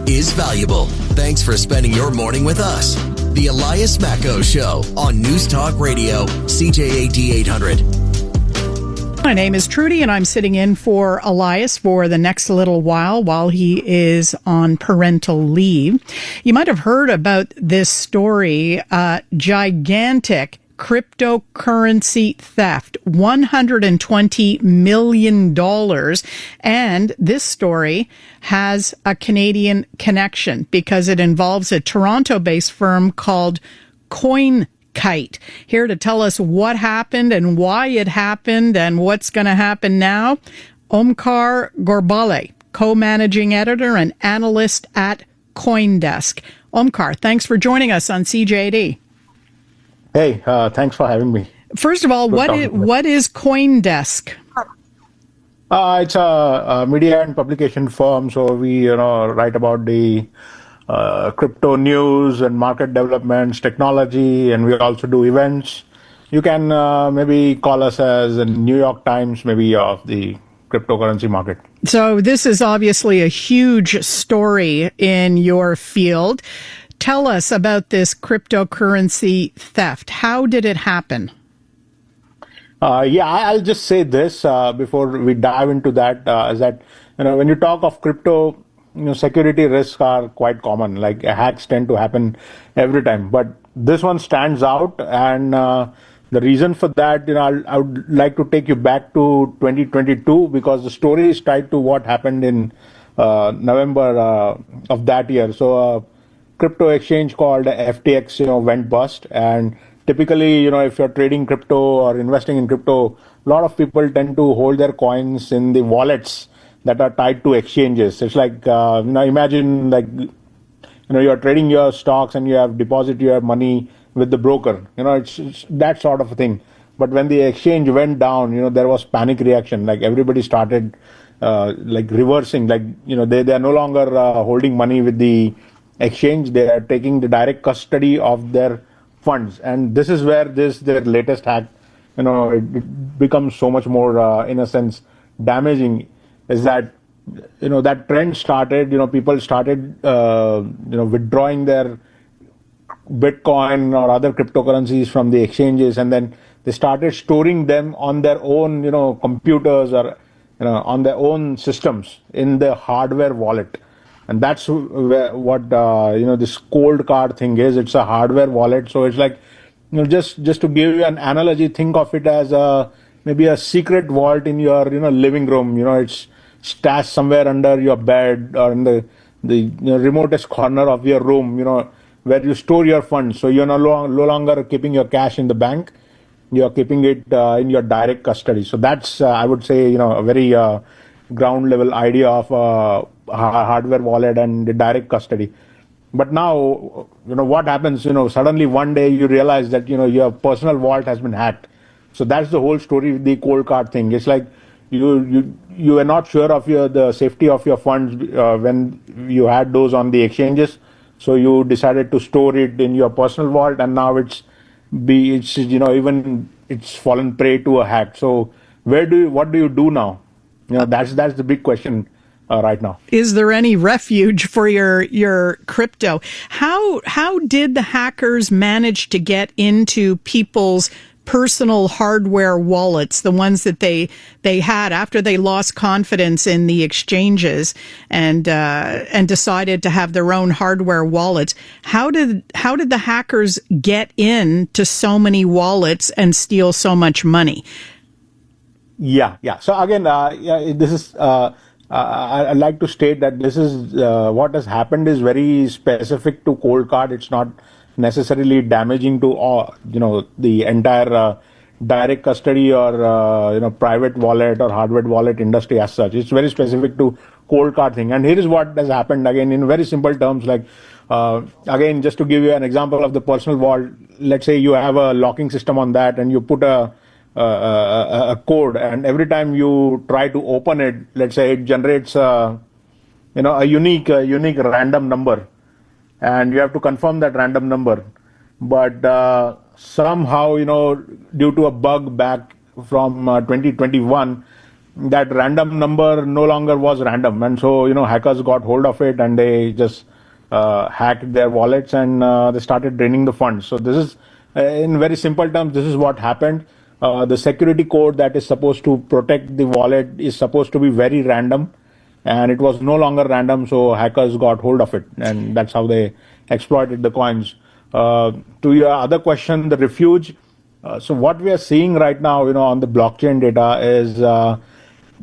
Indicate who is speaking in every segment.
Speaker 1: is valuable. Thanks for spending your morning with us. The Elias Macko Show on News Talk Radio, CJAD 800.
Speaker 2: My name is Trudy, and I'm sitting in for Elias for the next little while he is on parental leave. You might have heard about this story, gigantic cryptocurrency theft, $120 million. And this story has a Canadian connection because it involves a Toronto-based firm called CoinKite. Here to tell us what happened and why it happened and what's going to happen now, Omkar Godbole, co-managing editor and analyst at CoinDesk. Omkar, thanks for joining us on CJAD.
Speaker 3: Hey, thanks for having me.
Speaker 2: First of all, what is CoinDesk?
Speaker 3: It's a media and publication firm, so we write about the crypto news and market developments, technology, and we also do events. You can maybe call us as the New York Times, maybe of the cryptocurrency market. So
Speaker 2: this is obviously a huge story in your field. Tell us about this cryptocurrency theft. How did it happen?
Speaker 3: I'll just say this before we dive into that, is that when you talk of crypto, security risks are quite common. Like hacks tend to happen every time, but this one stands out, and the reason for that, I would like to take you back to 2022 because the story is tied to what happened in November of that year. So crypto exchange called FTX, went bust, and typically, if you're trading crypto or investing in crypto, a lot of people tend to hold their coins in the wallets that are tied to exchanges. It's like, imagine like, you're trading your stocks and you have deposited your money with the broker. It's that sort of a thing. But when the exchange went down, there was panic reaction. Like everybody started reversing. Like, they are no longer holding money with the exchange. They are taking the direct custody of their funds, and this is where their latest hack, it becomes so much more, in a sense, damaging. Is that that trend started? People started withdrawing their Bitcoin or other cryptocurrencies from the exchanges, and then they started storing them on their own, computers or on their own systems in the hardware wallet. And that's what this cold card thing is. It's a hardware wallet. So it's like, just to give you an analogy, think of it as maybe a secret vault in your living room. It's stashed somewhere under your bed or in the remotest corner of your room. Where you store your funds. So you're no longer keeping your cash in the bank. You're keeping it in your direct custody. So that's I would say a very ground level idea of hardware wallet and the direct custody. But now, what happens, suddenly one day you realize that, your personal vault has been hacked. So that's the whole story with the cold card thing. It's like you are not sure of the safety of your funds when you had those on the exchanges. So you decided to store it in your personal vault, and now it's fallen prey to a hack. So what do you do now? That's the big question right now.
Speaker 2: Is there any refuge for your crypto? How did the hackers manage to get into people's personal hardware wallets, the ones that they had after they lost confidence in the exchanges and decided to have their own hardware wallets? How did the hackers get into so many wallets and steal so much money?
Speaker 3: Yeah. So again, this is. I'd like to state that this is what has happened is very specific to cold card. It's not necessarily damaging to the entire direct custody or private wallet or hardware wallet industry as such. It's very specific to cold card thing. And here is what has happened again in very simple terms. Like again, just to give you an example of the personal vault. Let's say you have a locking system on that, and you put a code, and every time you try to open it, let's say it generates a unique random number, and you have to confirm that random number. But somehow, due to a bug back from 2021, that random number no longer was random. And so, hackers got hold of it and they just hacked their wallets and they started draining the funds. So this is, in very simple terms, this is what happened. The security code that is supposed to protect the wallet is supposed to be very random, and it was no longer random, so hackers got hold of it, and that's how they exploited the coins. To your other question, the refuge. So what we are seeing right now, on the blockchain data is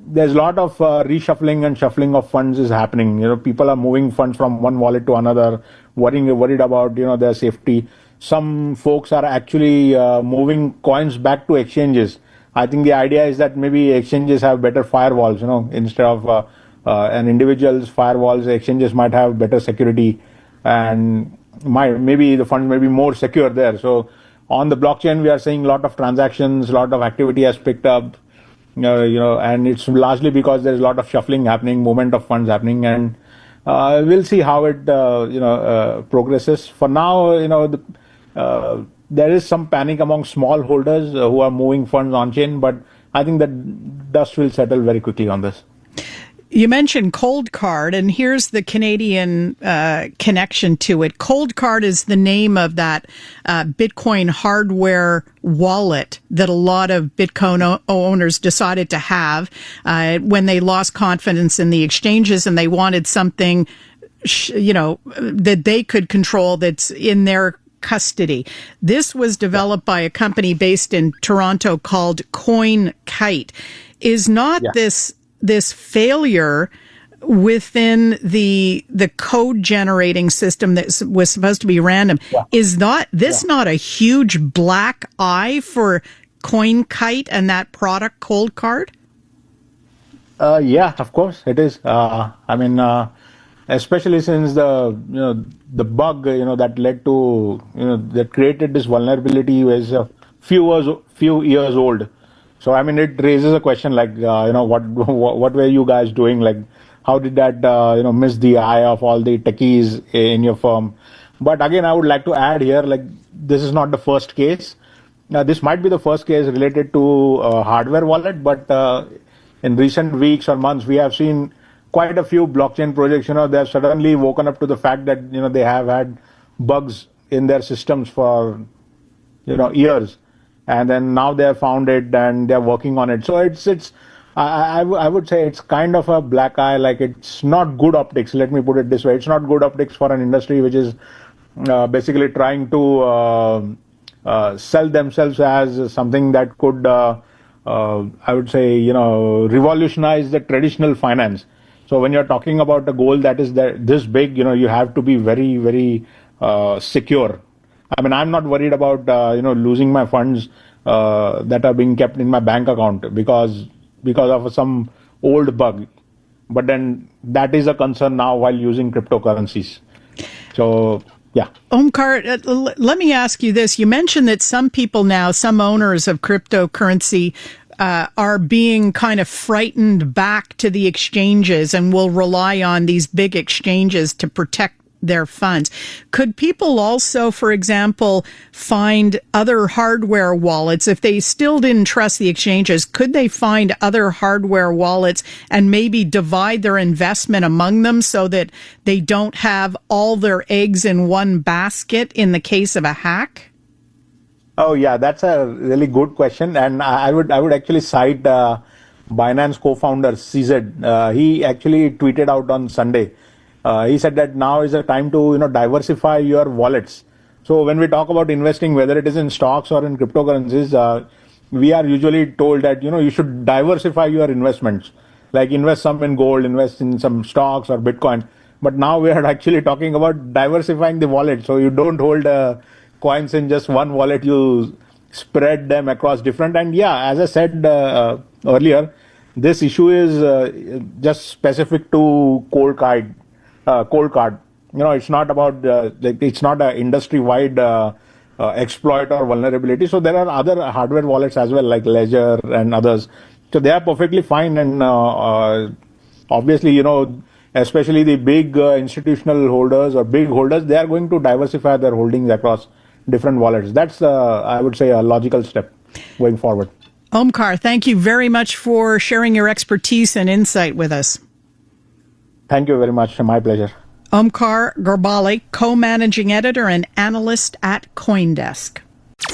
Speaker 3: there's a lot of reshuffling and shuffling of funds is happening. People are moving funds from one wallet to another, worried about their safety. Some folks are actually moving coins back to exchanges. I think the idea is that maybe exchanges have better firewalls, instead of an individual's firewalls. Exchanges might have better security, and maybe the funds may be more secure there. So on the blockchain, we are seeing a lot of transactions, a lot of activity has picked up, and it's largely because there's a lot of shuffling happening, movement of funds happening, and we'll see how it progresses. For now, there is some panic among small holders who are moving funds on chain, but I think that dust will settle very quickly on this.
Speaker 2: You mentioned Cold Card, and here's the Canadian connection to it. Cold Card is the name of that Bitcoin hardware wallet that a lot of Bitcoin owners decided to have when they lost confidence in the exchanges and they wanted something, that they could control, that's in their custody. This was developed by a company based in Toronto called CoinKite. Is not this failure within the code generating system that was supposed to be random? Is not a huge black eye for CoinKite and that product Cold Card?
Speaker 3: Yeah, of course it is. Especially since the bug that led to that created this vulnerability was a few years old. So it raises a question like what were you guys doing? Like, how did that miss the eye of all the techies in your firm? But again, I would like to add here, like, this is not the first case. This might be the first case related to hardware wallet, but in recent weeks or months, we have seen quite a few blockchain projects. They have suddenly woken up to the fact that they have had bugs in their systems for years, and then now they have found it and they're working on it. So it's I would say it's kind of a black eye. Like, it's not good optics. Let me put it this way: it's not good optics for an industry which is basically trying to sell themselves as something that could I would say revolutionize the traditional finance. So when you're talking about a goal that is this big, you have to be very, very secure. I'm not worried about losing my funds that are being kept in my bank account because of some old bug. But then that is a concern now while using cryptocurrencies. So yeah.
Speaker 2: Omkar, let me ask you this. You mentioned that some people now, some owners of cryptocurrency, are being kind of frightened back to the exchanges and will rely on these big exchanges to protect their funds. Could people also, for example, find other hardware wallets if they still didn't trust the exchanges? Could they find other hardware wallets and maybe divide their investment among them so that they don't have all their eggs in one basket in the case of a hack?
Speaker 3: Oh yeah, that's a really good question, and I would actually cite Binance co-founder CJAD. He actually tweeted out on Sunday. He said that now is the time to diversify your wallets. So when we talk about investing, whether it is in stocks or in cryptocurrencies, we are usually told that you should diversify your investments, like invest some in gold, invest in some stocks or Bitcoin. But now we are actually talking about diversifying the wallet, so you don't hold coins in just one wallet, you spread them across different. And yeah, as I said earlier, this issue is just specific to Cold Card. It's not about it's not an industry-wide exploit or vulnerability. So there are other hardware wallets as well, like Ledger and others. So they are perfectly fine, and obviously, especially the big institutional holders or big holders, they are going to diversify their holdings across different wallets. That's I would say a logical step going forward.
Speaker 2: Omkar, thank you very much for sharing your expertise and insight with us.
Speaker 3: Thank you very much. My pleasure.
Speaker 2: Omkar Godbole, co-managing editor and analyst at CoinDesk.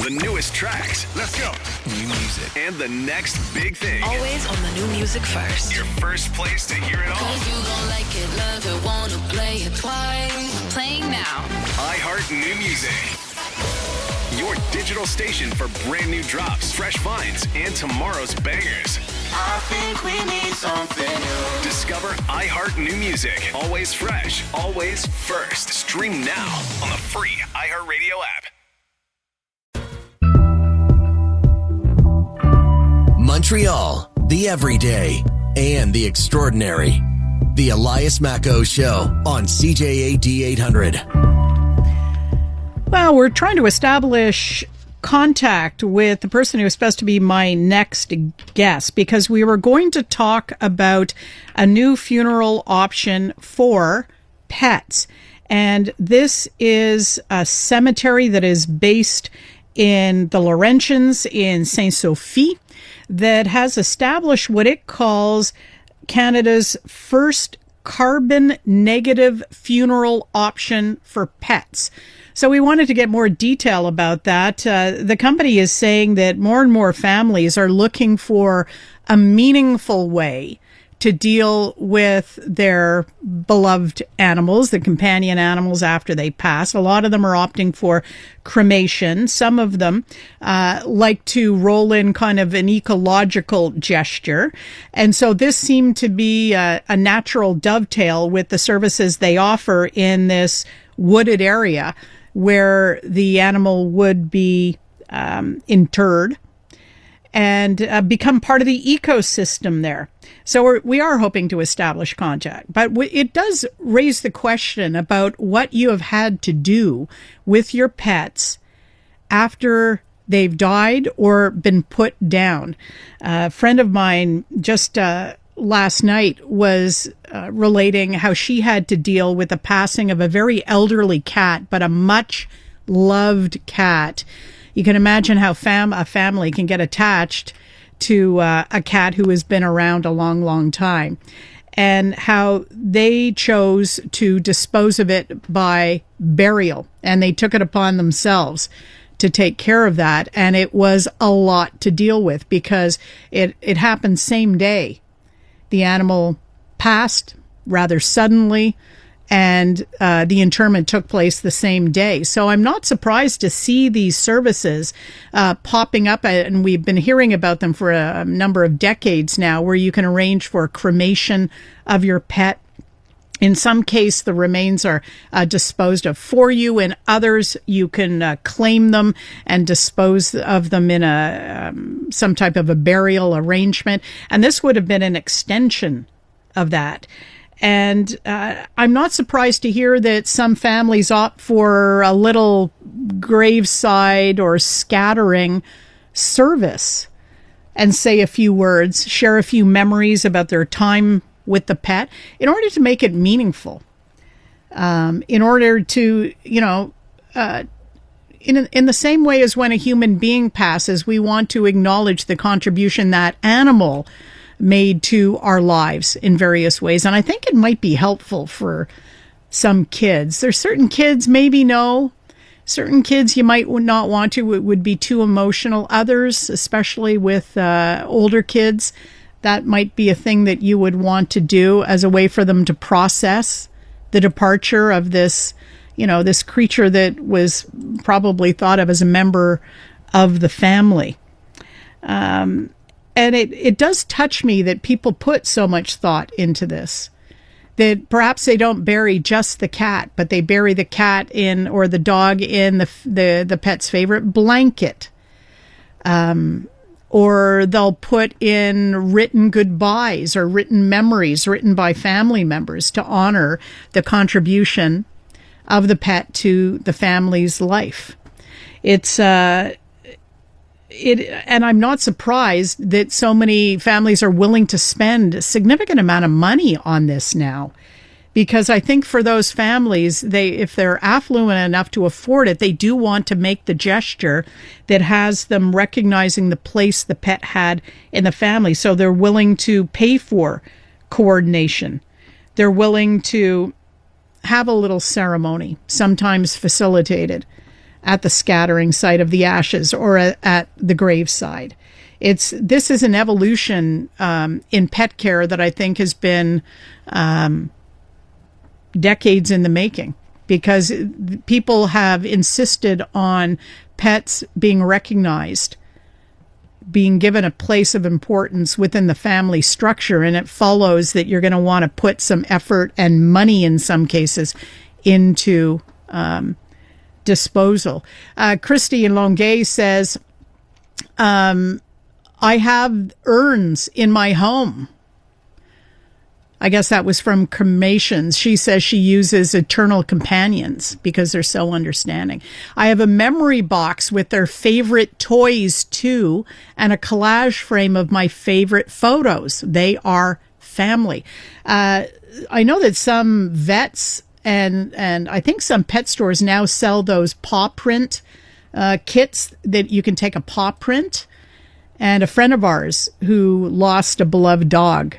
Speaker 4: The newest tracks. Let's go. New music. And the next big thing.
Speaker 5: Always on the new music first.
Speaker 4: Your first place to hear it all.
Speaker 5: 'Cause you gon' like it, love it, wanna play it twice. Playing now.
Speaker 4: iHeart New Music. Your digital station for brand new drops, fresh finds, and tomorrow's bangers.
Speaker 6: I think we need something new.
Speaker 4: Discover iHeart New Music. Always fresh, always first. Stream now on the free iHeartRadio app.
Speaker 1: Montreal, the everyday and the extraordinary. The Elias Macco Show on CJAD 800.
Speaker 2: Well, we're trying to establish contact with the person who is supposed to be my next guest, because we were going to talk about a new funeral option for pets. And this is a cemetery that is based in the Laurentians in Saint-Sophie that has established what it calls Canada's first carbon negative funeral option for pets. So we wanted to get more detail about that. The company is saying that more and more families are looking for a meaningful way to deal with their beloved animals, the companion animals after they pass. A lot of them are opting for cremation. Some of them like to roll in kind of an ecological gesture. And so this seemed to be a natural dovetail with the services they offer in this wooded area where the animal would be interred and become part of the ecosystem there. So we are hoping to establish contact. But it does raise the question about what you have had to do with your pets after they've died or been put down. A friend of mine just last night was relating how she had to deal with the passing of a very elderly cat, but a much loved cat. You can imagine how a family can get attached to a cat who has been around a long, long time, and how they chose to dispose of it by burial, and they took it upon themselves to take care of that. And it was a lot to deal with because it happened same day. The animal passed rather suddenly, and the interment took place the same day. So I'm not surprised to see these services popping up, and we've been hearing about them for a number of decades now, where you can arrange for cremation of your pet. In some case, the remains are disposed of for you. In others, you can claim them and dispose of them in some type of a burial arrangement. And this would have been an extension of that. And I'm not surprised to hear that some families opt for a little graveside or scattering service and say a few words, share a few memories about their time with the pet in order to make it meaningful, in order to, in the same way as when a human being passes, we want to acknowledge the contribution that animal made to our lives in various ways. And I think it might be helpful for some kids. There's certain kids, maybe no. Certain kids you might not want to. It would be too emotional. Others, especially with older kids, that might be a thing that you would want to do as a way for them to process the departure of this, this creature that was probably thought of as a member of the family. And it does touch me that people put so much thought into this, that perhaps they don't bury just the cat, but they bury the cat in, or the dog in the pet's favorite blanket. Or they'll put in written goodbyes or written memories written by family members to honor the contribution of the pet to the family's life. And I'm not surprised that so many families are willing to spend a significant amount of money on this now. Because I think for those families, if they're affluent enough to afford it, they do want to make the gesture that has them recognizing the place the pet had in the family. So they're willing to pay for coordination. They're willing to have a little ceremony, sometimes facilitated at the scattering site of the ashes or at the graveside. This is an evolution in pet care that I think has been decades in the making, because people have insisted on pets being recognized, being given a place of importance within the family structure, and it follows that you're going to want to put some effort and money in some cases into disposal. Christy in Longueuil says, I have urns in my home. I guess that was from cremations. She says she uses eternal companions because they're so understanding. I have a memory box with their favorite toys too, and a collage frame of my favorite photos. They are family. I know that some vets and I think some pet stores now sell those paw print kits that you can take a paw print. And a friend of ours who lost a beloved dog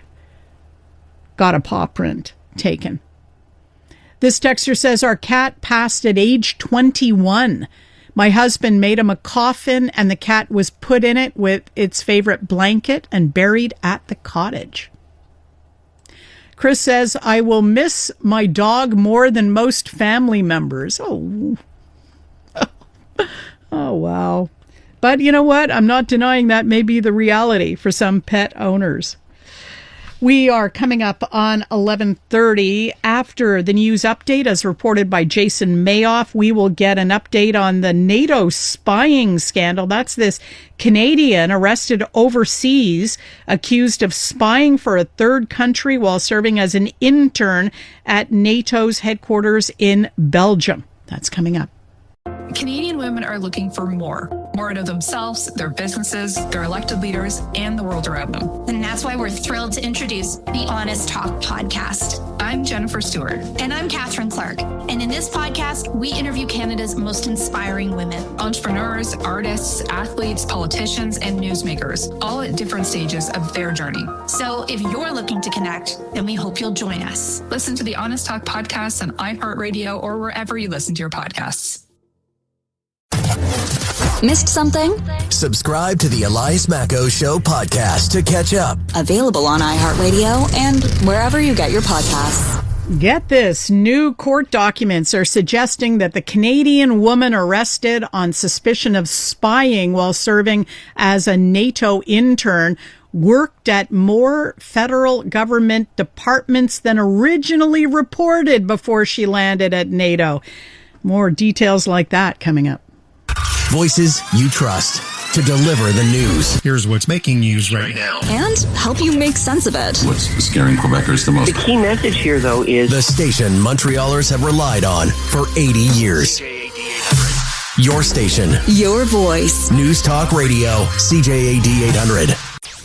Speaker 2: got a paw print taken. This texter says, our cat passed at age 21. My husband made him a coffin and the cat was put in it with its favorite blanket and buried at the cottage. Chris says, I will miss my dog more than most family members. Oh, oh wow. But you know what? I'm not denying that may be the reality for some pet owners. We are coming up on 11:30 after the news update, as reported by Jason Mayoff. We will get an update on the NATO spying scandal. That's this Canadian arrested overseas, accused of spying for a third country while serving as an intern at NATO's headquarters in Belgium. That's coming up.
Speaker 7: Canadian women are looking for more out of themselves, their businesses, their elected leaders, and the world around them.
Speaker 8: And that's why we're thrilled to introduce the Honest Talk podcast.
Speaker 7: I'm Jennifer Stewart.
Speaker 8: And I'm Catherine Clark. And in this podcast, we interview Canada's most inspiring women.
Speaker 7: Entrepreneurs, artists, athletes, politicians, and newsmakers, all at different stages of their journey.
Speaker 8: So if you're looking to connect, then we hope you'll join us.
Speaker 7: Listen to the Honest Talk podcast on iHeartRadio or wherever you listen to your podcasts.
Speaker 9: Missed something?
Speaker 1: Subscribe to the Elias Macko Show podcast to catch up.
Speaker 9: Available on iHeartRadio and wherever you get your podcasts.
Speaker 2: Get this. New court documents are suggesting that the Canadian woman arrested on suspicion of spying while serving as a NATO intern worked at more federal government departments than originally reported before she landed at NATO. More details like that coming up.
Speaker 1: Voices you trust to deliver the news.
Speaker 10: Here's what's making news right now.
Speaker 9: And help you make sense of it.
Speaker 11: What's scaring Quebecers the most?
Speaker 12: The key message here, though, is
Speaker 1: the station Montrealers have relied on for 80 years. Your station.
Speaker 9: Your voice.
Speaker 1: News Talk Radio, CJAD 800.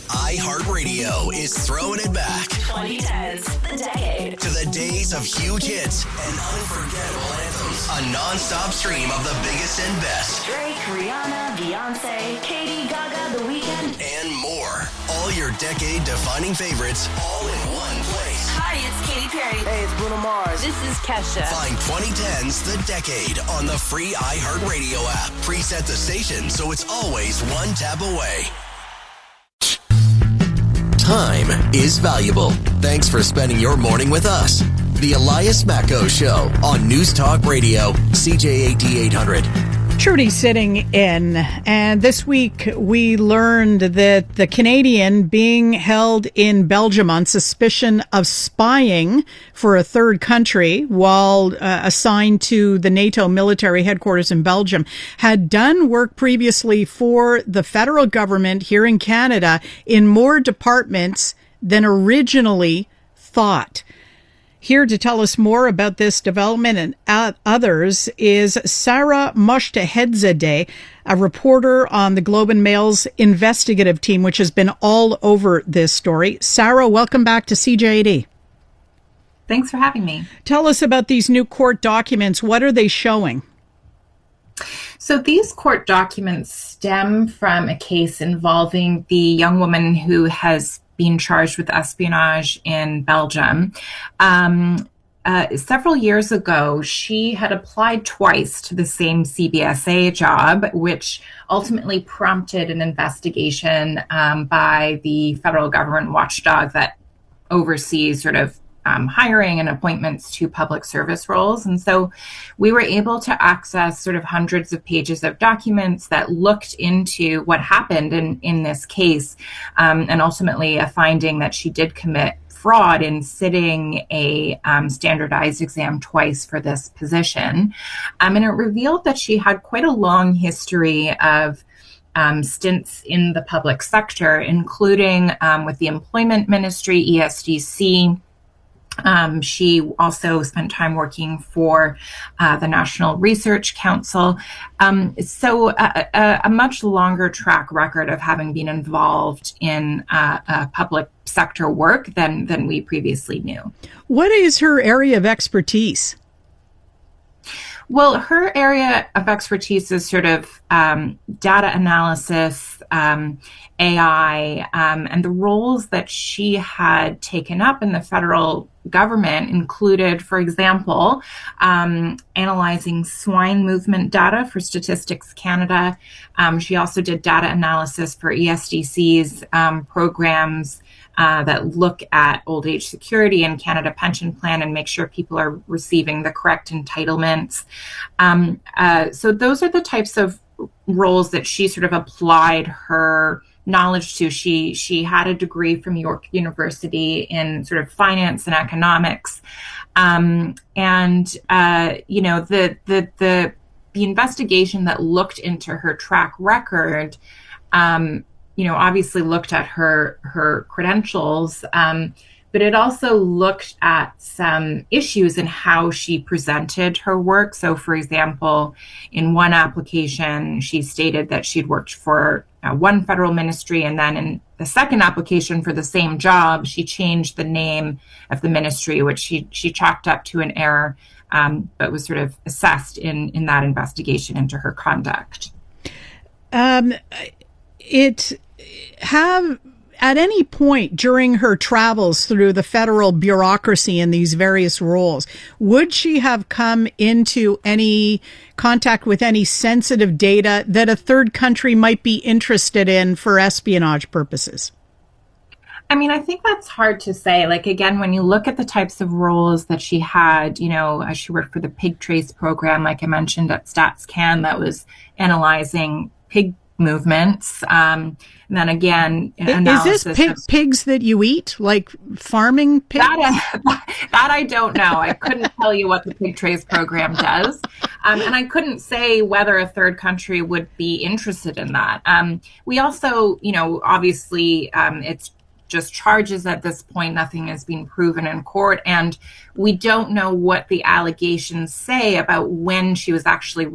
Speaker 1: iHeartRadio is throwing it back.
Speaker 5: 2010s, the decade.
Speaker 1: To the days of huge hits and unforgettable anthems. A non-stop stream of the biggest and best.
Speaker 5: Drake, Rihanna, Beyonce, Katy, Gaga, The Weeknd,
Speaker 1: and more. All your decade-defining favorites, all in one place.
Speaker 5: Hi, it's Katy Perry.
Speaker 12: Hey, it's Bruno Mars.
Speaker 5: This is Kesha.
Speaker 1: Find 2010's The Decade on the free iHeartRadio app. Preset the station so it's always one tap away. Time is valuable. Thanks for spending your morning with us. The Elias Macko Show on News Talk Radio, CJAD 800.
Speaker 2: Trudy sitting in, and this week we learned that the Canadian being held in Belgium on suspicion of spying for a third country while assigned to the NATO military headquarters in Belgium had done work previously for the federal government here in Canada in more departments than originally thought. Here to tell us more about this development and others is Sara Mojtehedzadeh, a reporter on the Globe and Mail's investigative team, which has been all over this story. Sara, welcome back to CJAD.
Speaker 13: Thanks for having me.
Speaker 2: Tell us about these new court documents. What are they showing?
Speaker 13: So these court documents stem from a case involving the young woman who has been charged with espionage in Belgium. Several years ago, she had applied twice to the same CBSA job, which ultimately prompted an investigation by the federal government watchdog that oversees sort of hiring and appointments to public service roles. And so we were able to access sort of hundreds of pages of documents that looked into what happened in this case, and ultimately a finding that she did commit fraud in sitting a standardized exam twice for this position. And it revealed that she had quite a long history of stints in the public sector, including with the Employment Ministry, ESDC. She also spent time working for the National Research Council. So a much longer track record of having been involved in public sector work than we previously knew. What is her area of expertise? Well, her area of expertise is sort of data analysis, AI, and the roles that she had taken up in the federal government included, for example, analyzing swine movement data for Statistics Canada. She also did data analysis for ESDC's programs that look at old age security and Canada Pension Plan and make sure people are receiving the correct entitlements. So those are the types of roles that she sort of applied her knowledge to. She had a degree from York University in sort of finance and economics. The investigation that looked into her track record, obviously looked at her credentials, but it also looked at some issues in how she presented her work. So, for example, in one application, she stated that she'd worked for one federal ministry, and then in the second application for the same job, she changed the name of the ministry, which she chalked up to an error, but was sort of assessed in that investigation into her conduct. At any point during her travels through the federal bureaucracy in these various roles, would she have come into any contact with any sensitive data that a third country might be interested in for espionage purposes? I mean, I think that's hard to say. Like, again, when you look at the types of roles that she had, she worked for the pig trace program, like I mentioned at StatsCan, that was analyzing pig movements. And then again, is this pigs that you eat, like farming pigs? That I don't know. I couldn't tell you what the pig trace program does. And I couldn't say whether a third country would be interested in that. We also, obviously it's just charges at this point. Nothing has been proven in court. And we don't know what the allegations say about when she was actually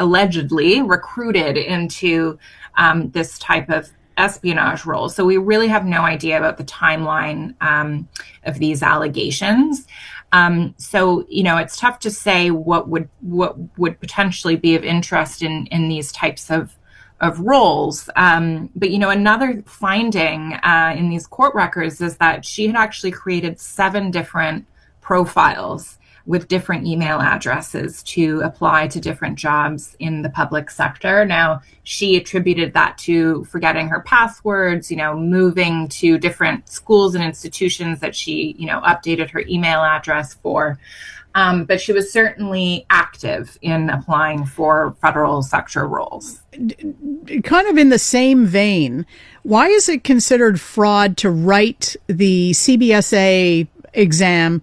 Speaker 13: allegedly recruited into this type of espionage role. So we really have no idea about the timeline of these allegations. So it's tough to say what would potentially be of interest in these types of roles. But another finding in these court records is that she had actually created 7 different profiles with different email addresses to apply to different jobs in the public sector. Now, she attributed that to forgetting her passwords, moving to different schools and institutions that she, updated her email address for. But she was certainly active in applying for federal sector roles. Kind of in the same vein, why is it considered fraud to write the CBSA exam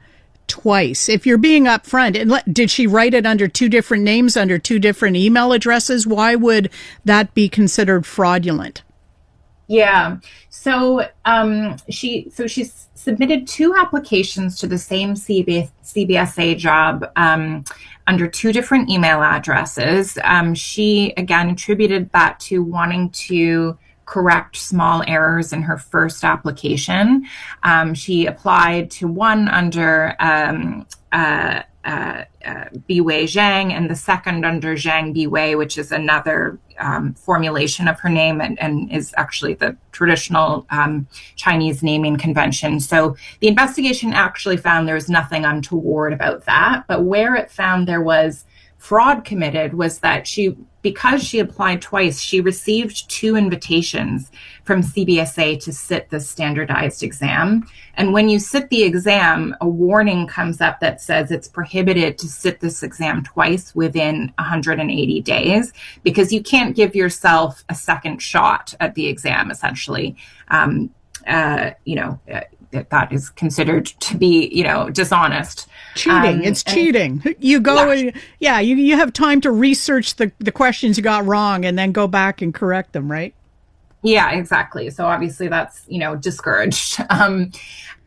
Speaker 13: twice? If you're being upfront, and did she write it under 2 different names, under 2 different email addresses? Why would that be considered fraudulent? Yeah. So she submitted 2 applications to the same CBSA job under 2 different email addresses. She again attributed that to wanting to
Speaker 14: correct small errors in her first application. She applied to one under Biwei Zhang and the second under Zhang Biwei, which is another formulation of her name and is actually the traditional Chinese naming convention. So the investigation actually found there was nothing untoward about that. But where it found there was fraud committed was that because she applied twice, she received 2 invitations from CBSA to sit the standardized exam. And when you sit the exam, a warning comes up that says it's prohibited to sit this exam twice within 180 days, because you can't give yourself a second shot at the exam, essentially. That is considered to be, dishonest.
Speaker 2: Cheating. It's cheating. You go, you have time to research the questions you got wrong and then go back and correct them, right?
Speaker 14: Yeah, exactly. So obviously that's, discouraged.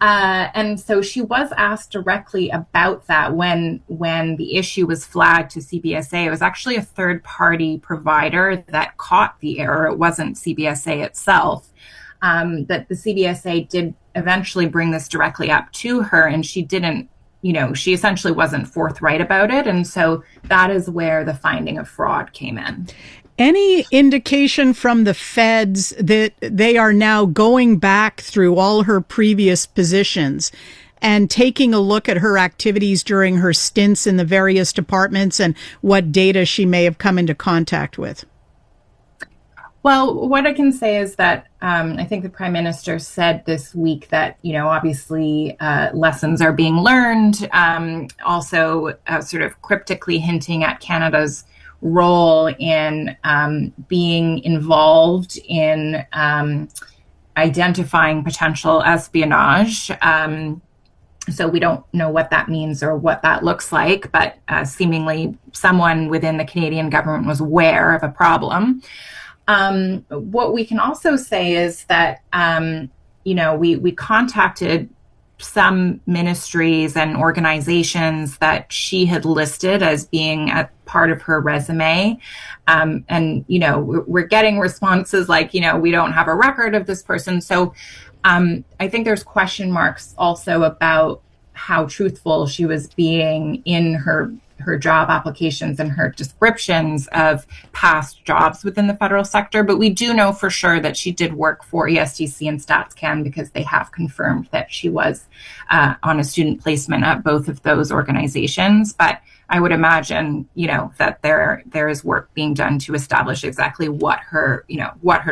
Speaker 14: And so she was asked directly about that when the issue was flagged to CBSA. It was actually a third-party provider that caught the error. It wasn't CBSA itself. That the CBSA did eventually bring this directly up to her, and she didn't, she essentially wasn't forthright about it. And so that is where the finding of fraud came in.
Speaker 2: Any indication from the feds that they are now going back through all her previous positions and taking a look at her activities during her stints in the various departments and what data she may have come into contact with?
Speaker 14: Well, what I can say is that I think the Prime Minister said this week that, obviously lessons are being learned, also sort of cryptically hinting at Canada's role in being involved in identifying potential espionage. So we don't know what that means or what that looks like, but seemingly someone within the Canadian government was aware of a problem. What we can also say is that, we contacted some ministries and organizations that she had listed as being a part of her resume. We're getting responses like, we don't have a record of this person. So I think there's question marks also about how truthful she was being in her job applications and her descriptions of past jobs within the federal sector. But we do know for sure that she did work for ESDC and StatsCan because they have confirmed that she was on a student placement at both of those organizations. But I would imagine, that there is work being done to establish exactly what her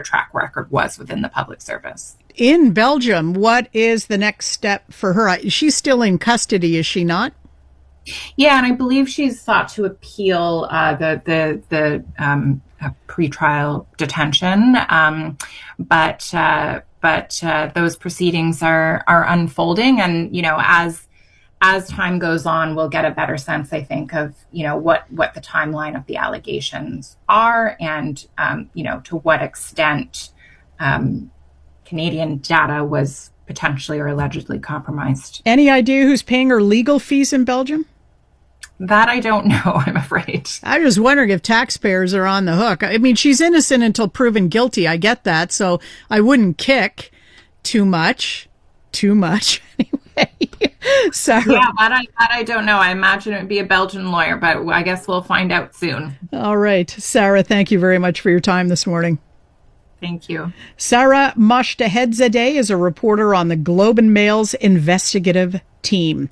Speaker 14: track record was within the public service.
Speaker 2: In Belgium, what is the next step for her? She's still in custody, is she not?
Speaker 14: Yeah, and I believe she's sought to appeal the pretrial detention, but those proceedings are unfolding, and as time goes on, we'll get a better sense, I think, of what the timeline of the allegations are, and to what extent Canadian data was potentially or allegedly compromised.
Speaker 2: Any idea who's paying her legal fees in Belgium?
Speaker 14: That I don't know, I'm afraid.
Speaker 2: I'm just wondering if taxpayers are on the hook. I mean, she's innocent until proven guilty. I get that. So I wouldn't kick too much anyway. Sarah.
Speaker 14: Yeah, that I don't know. I imagine it would be a Belgian lawyer, but I guess we'll find out soon.
Speaker 2: All right. Sarah, thank you very much for your time this morning.
Speaker 14: Thank you.
Speaker 2: Sara Mojtehedzadeh is a reporter on the Globe and Mail's investigative team.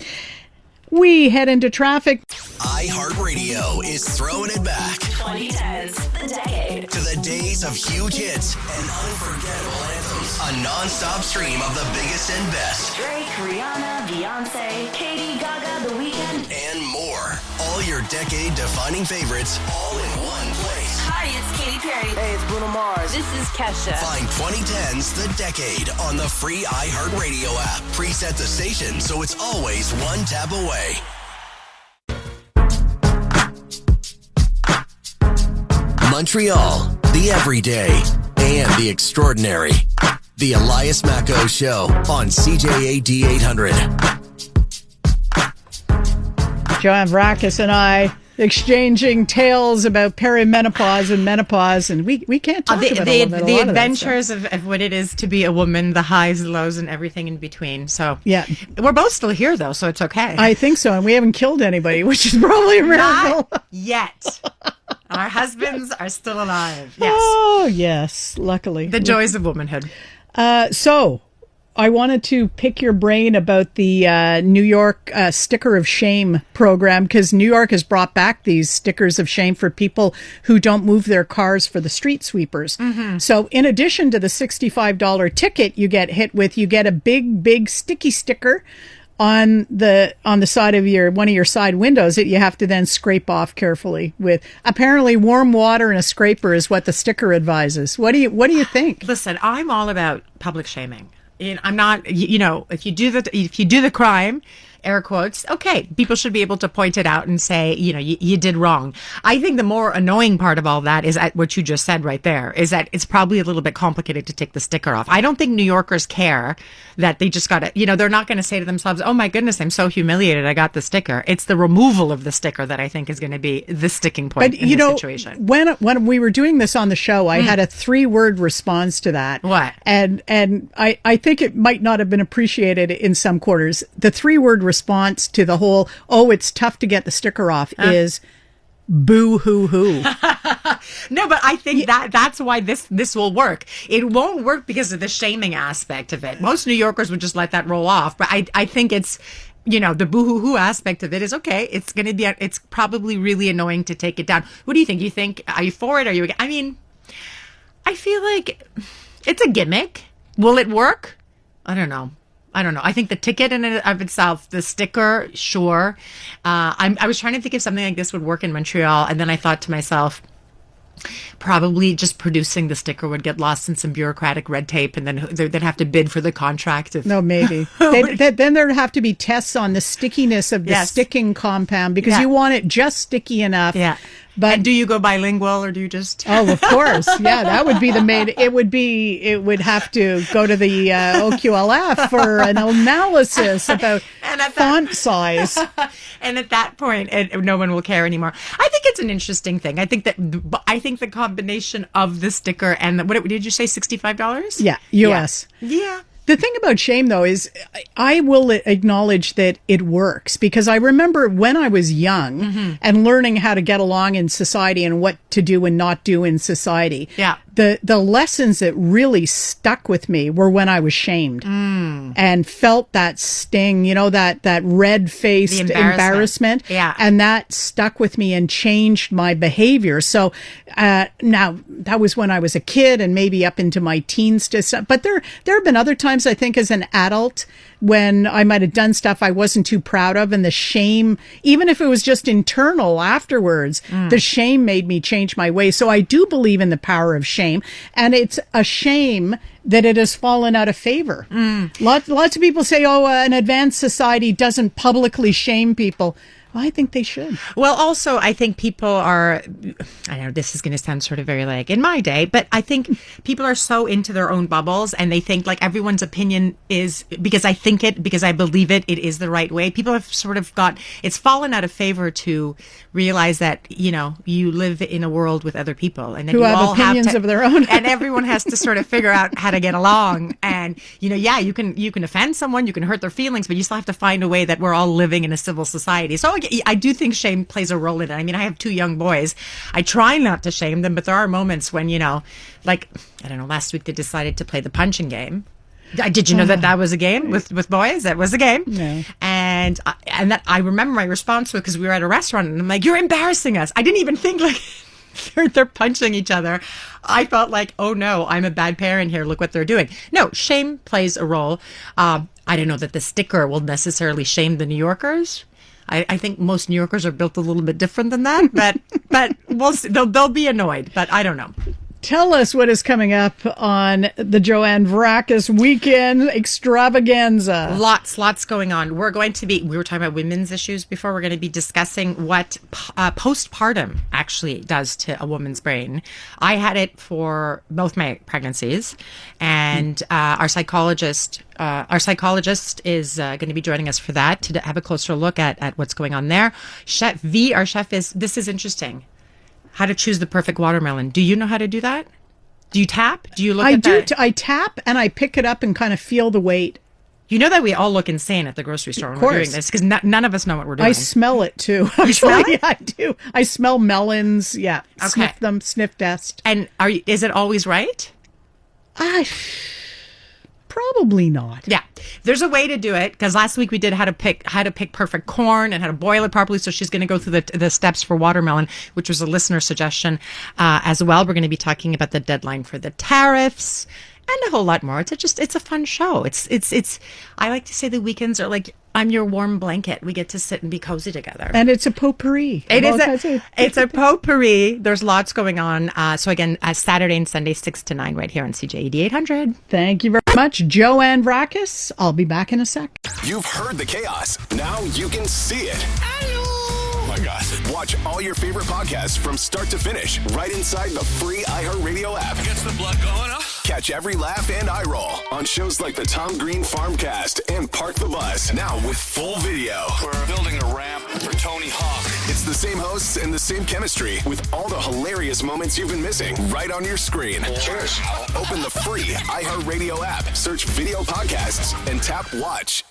Speaker 2: We head into traffic.
Speaker 1: iHeartRadio is throwing it back.
Speaker 8: 2010s, the decade.
Speaker 1: To the days of huge hits and unforgettable anthems. A non-stop stream of the biggest and best.
Speaker 8: Drake, Rihanna, Beyonce, Katy, Gaga, The Weeknd,
Speaker 1: and more. All your decade-defining favorites all in one place.
Speaker 8: Hi, it's Katy Perry.
Speaker 12: Hey, it's Bruno Mars.
Speaker 8: This is Kesha.
Speaker 1: Find 2010's The Decade on the free iHeartRadio app. Preset the station so it's always one tap away. Montreal, the everyday and the extraordinary. The Elias Macco Show on CJAD 800.
Speaker 2: Joanne Vrakas and I exchanging tales about perimenopause and menopause, and we can't talk about
Speaker 15: the adventures of what it is to be a woman, the highs, the lows, and everything in between. So
Speaker 2: yeah,
Speaker 15: we're both still here though, so it's okay.
Speaker 2: I think so, and we haven't killed anybody, which is probably a miracle.
Speaker 15: Not yet. Our husbands are still alive. Yes.
Speaker 2: Oh yes, luckily.
Speaker 15: The joys of womanhood.
Speaker 2: So I wanted to pick your brain about the New York Sticker of Shame program, because New York has brought back these stickers of shame for people who don't move their cars for the street sweepers. Mm-hmm. So in addition to the $65 ticket you get hit with, you get a big sticky sticker on the side of one of your side windows that you have to then scrape off carefully with. Apparently warm water and a scraper is what the sticker advises. What do you think?
Speaker 15: Listen, I'm all about public shaming. I'm not, if you do the crime, air quotes, okay, people should be able to point it out and say, you did wrong. I think the more annoying part of all that is what you just said right there, is that it's probably a little bit complicated to take the sticker off. I don't think New Yorkers care that they just got to, they're not going to say to themselves, oh my goodness, I'm so humiliated, I got the sticker. It's the removal of the sticker that I think is going to be the sticking point in the situation.
Speaker 2: When we were doing this on the show, I had a 3-word response to that.
Speaker 15: What?
Speaker 2: And I think it might not have been appreciated in some quarters. The 3-word response to the whole, it's tough to get the sticker off is boo hoo hoo.
Speaker 15: No, but I think that's why this will work. It won't work because of the shaming aspect of it. Most New Yorkers would just let that roll off. But I think it's, the boo hoo hoo aspect of it is okay. It's probably really annoying to take it down. What do you think? Are you for it? Are you, I feel like it's a gimmick. Will it work? I don't know. I think the ticket in and of itself, the sticker, sure. I was trying to think if something like this would work in Montreal, and then I thought to myself, probably just producing the sticker would get lost in some bureaucratic red tape, and then they'd have to bid for the contract.
Speaker 2: No, maybe. Then there'd have to be tests on the stickiness of the sticking compound, because you want it just sticky enough.
Speaker 15: Yeah. But do you go bilingual, or do you just?
Speaker 2: Oh, of course. Yeah, that would be the main. It would have to go to the OQLF for an analysis about font size.
Speaker 15: And at that point, no one will care anymore. I think it's an interesting thing. I think the combination of the sticker and what did you say, $65?
Speaker 2: Yeah, US.
Speaker 15: Yeah.
Speaker 2: The thing about shame, though, is I will acknowledge that it works, because I remember when I was young and learning how to get along in society and what to do and not do in society.
Speaker 15: Yeah.
Speaker 2: The lessons that really stuck with me were when I was shamed and felt that sting, that red-faced embarrassment.
Speaker 15: Yeah.
Speaker 2: And that stuck with me and changed my behavior. So now that was when I was a kid and maybe up into my teens. But there have been other times, I think, as an adult, when I might have done stuff I wasn't too proud of, and the shame, even if it was just internal afterwards, the shame made me change my ways. So I do believe in the power of shame, and it's a shame that it has fallen out of favor. Lots of people say, an advanced society doesn't publicly shame people. I think they should.
Speaker 15: Well, also, I think people are, I know this is going to sound sort of very like in my day, but I think people are so into their own bubbles, and they think like everyone's opinion is, because I think it, because I believe it is the right way. People have sort of it's fallen out of favor to realize that, you live in a world with other people, and that
Speaker 2: who
Speaker 15: you
Speaker 2: have
Speaker 15: all
Speaker 2: opinions
Speaker 15: have
Speaker 2: of their own.
Speaker 15: And everyone has to sort of figure out how to get along. And, you can offend someone, you can hurt their feelings, but you still have to find a way that we're all living in a civil society. So I do think shame plays a role in it. I mean, I have 2 young boys. I try not to shame them, but there are moments when, like, I don't know, last week they decided to play the punching game. Did you know that was a game with boys? That was a game.
Speaker 2: No.
Speaker 15: And that I remember my response was, because we were at a restaurant, and I'm like, you're embarrassing us. I didn't even think like they're punching each other. I felt like, oh no, I'm a bad parent here. Look what they're doing. No, shame plays a role. I don't know that the sticker will necessarily shame the New Yorkers. I think most New Yorkers are built a little bit different than that, but we'll see. They'll be annoyed, but I don't know.
Speaker 2: Tell us what is coming up on the Joanne Vrakas Weekend Extravaganza.
Speaker 15: Lots going on. We were talking about women's issues before. We're going to be discussing what postpartum actually does to a woman's brain. I had it for both my pregnancies, and our psychologist is going to be joining us for that to have a closer look at what's going on there. Chef V, our chef, this is interesting. How to choose the perfect watermelon. Do you know how to do that? Do you tap? Do you look at that?
Speaker 2: I tap and I pick it up and kind of feel the weight.
Speaker 15: You know that we all look insane at the grocery store when we're doing this because none of us know what we're doing.
Speaker 2: I smell it too.
Speaker 15: You smell it?
Speaker 2: Yeah, I do. I smell melons. Yeah. Okay. Sniff them. Sniff test.
Speaker 15: And is it always right?
Speaker 2: Probably not.
Speaker 15: Yeah. There's a way to do it because last week we did how to pick perfect corn and how to boil it properly. So she's going to go through the steps for watermelon, which was a listener suggestion as well. We're going to be talking about the deadline for the tariffs and a whole lot more. It's a fun show. It's I like to say the weekends are like I'm your warm blanket. We get to sit and be cozy together.
Speaker 2: And it's a potpourri.
Speaker 15: It's a potpourri. There's lots going on. So again, Saturday and Sunday, 6 to 9 right here on CJAD 800.
Speaker 2: Thank you very much, Joanne Vrakas. I'll be back in a sec.
Speaker 4: You've heard the chaos. Now you can see it. Oh my gosh. Watch all your favorite podcasts from start to finish right inside the free iHeartRadio app.
Speaker 6: Gets the blood going up.
Speaker 4: Catch every laugh and eye roll on shows like the Tom Green Farmcast and Park the Bus. Now with full video.
Speaker 6: We're building a ramp for Tony Hawk.
Speaker 4: It's the same hosts and the same chemistry with all the hilarious moments you've been missing right on your screen.
Speaker 6: Cheers.
Speaker 4: Open the free iHeartRadio app, search video podcasts, and tap watch.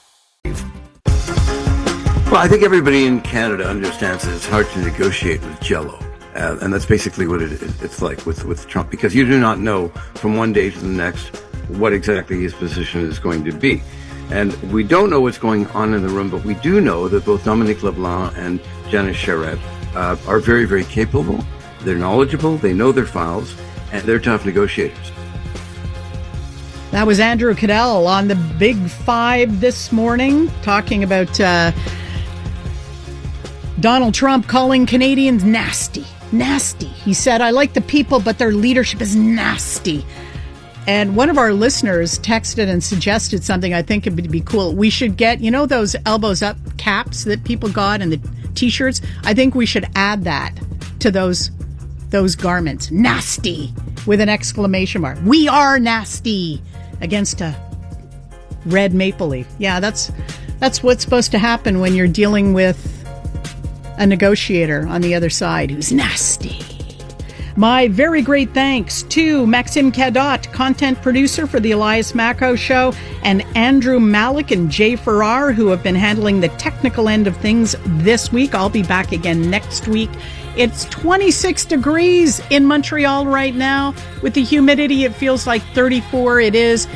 Speaker 11: Well, I think everybody in Canada understands that it's hard to negotiate with Jell-O. And that's basically what it's like with Trump, because you do not know from one day to the next what exactly his position is going to be. And we don't know what's going on in the room, but we do know that both Dominique LeBlanc and Janice Charette are very, very capable. They're knowledgeable, they know their files, and they're tough negotiators.
Speaker 2: That was Andrew Cadell on the Big Five this morning, talking about Donald Trump calling Canadians nasty. Nasty. He said, I like the people, but their leadership is nasty. And one of our listeners texted and suggested something I think would be cool. We should get, those elbows up caps that people got and the t-shirts? I think we should add that to those garments. Nasty with an exclamation mark. We are nasty against a red maple leaf. Yeah, that's what's supposed to happen when you're dealing with a negotiator on the other side who's nasty. My very great thanks to Maxime Cadot, content producer for the Elias Macco Show, and Andrew Malik and Jay Farrar, who have been handling the technical end of things this week. I'll be back again next week. It's 26 degrees in Montreal right now. With the humidity, it feels like 34. It is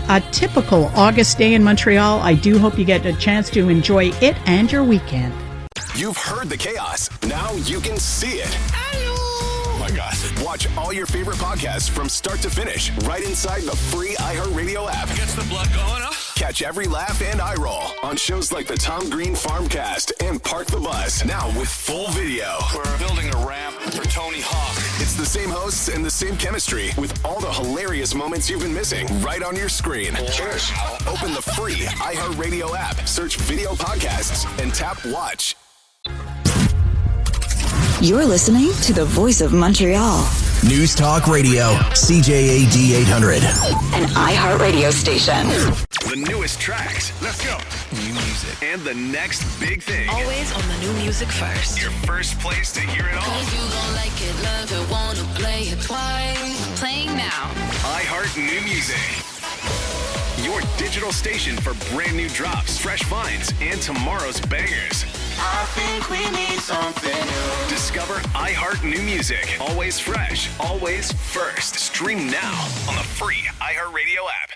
Speaker 2: a typical August day in Montreal. I do hope you get a chance to enjoy it and your weekend.
Speaker 4: You've heard the chaos. Now you can see it. Oh my gosh. Watch all your favorite podcasts from start to finish right inside the free iHeartRadio app.
Speaker 6: Gets the blood going up.
Speaker 4: Catch every laugh and eye roll on shows like the Tom Green Farmcast and Park the Bus. Now with full video.
Speaker 6: We're building a ramp for Tony Hawk.
Speaker 4: It's the same hosts and the same chemistry with all the hilarious moments you've been missing right on your screen.
Speaker 6: Cheers.
Speaker 4: Open the free iHeartRadio app, search video podcasts, and tap watch.
Speaker 9: You're listening to the voice of Montreal.
Speaker 1: News Talk Radio, CJAD 800.
Speaker 9: An iHeartRadio station.
Speaker 4: The newest tracks.
Speaker 6: Let's go.
Speaker 4: New music. And the next big thing.
Speaker 5: Always on the new music first.
Speaker 4: Your first place to hear it all.
Speaker 5: 'Cause you gon' like it, love it, wanna play it twice. Playing now.
Speaker 4: iHeart New Music. Your digital station for brand new drops, fresh finds, and tomorrow's bangers.
Speaker 6: I think we need something new.
Speaker 4: Discover iHeart New Music. Always fresh, always first. Stream now on the free iHeartRadio app.